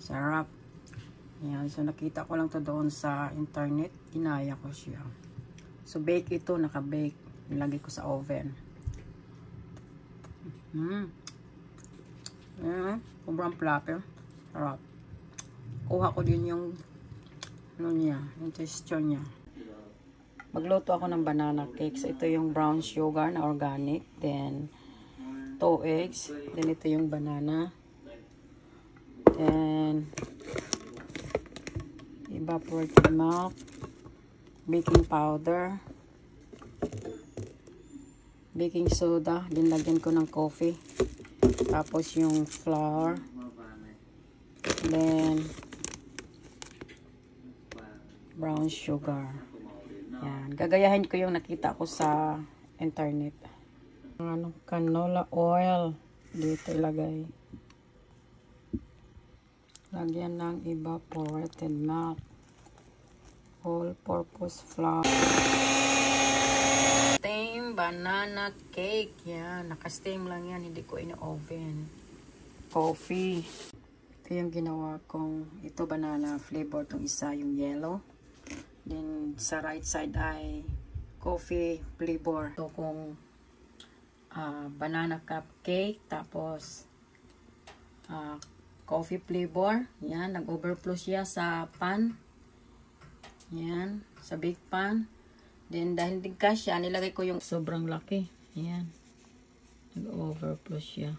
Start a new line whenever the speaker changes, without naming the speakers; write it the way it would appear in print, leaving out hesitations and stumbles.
Sarap. Yan. So, nakita ko lang to doon sa internet. Inaya ko siya. So, bake ito. Naka-bake. Nilagay ko sa oven. Sobrang fluffy. Sarap. Kuha ko din yung ano niya, yung texture niya. Magluto ako ng banana cake. So, ito yung brown sugar na organic. Then, 2 eggs. Then, ito yung banana. Then, evaporated milk. Baking powder. Baking soda. Then, lagyan ko ng coffee. Tapos, yung flour. Then, brown sugar. Yan. Gagayahin ko yung nakita ko sa internet. Ano, canola oil. Dito ilagay. Lagyan ng evaporated milk. All-purpose flour. Steam banana cake. Yan. Naka-steam lang yan. Hindi ko in-oven. Coffee. Ito yung ginawa kong, ito banana flavor. Itong isa yung yellow. Then sa right side ay coffee flavor. Ito kong banana cupcake. Tapos coffee flavor. Yan. Nag-overflow siya sa pan. Yan. Sa big pan. Then dahil din kasya, nilagay ko yung sobrang laki. Yan. Nag-overflow siya.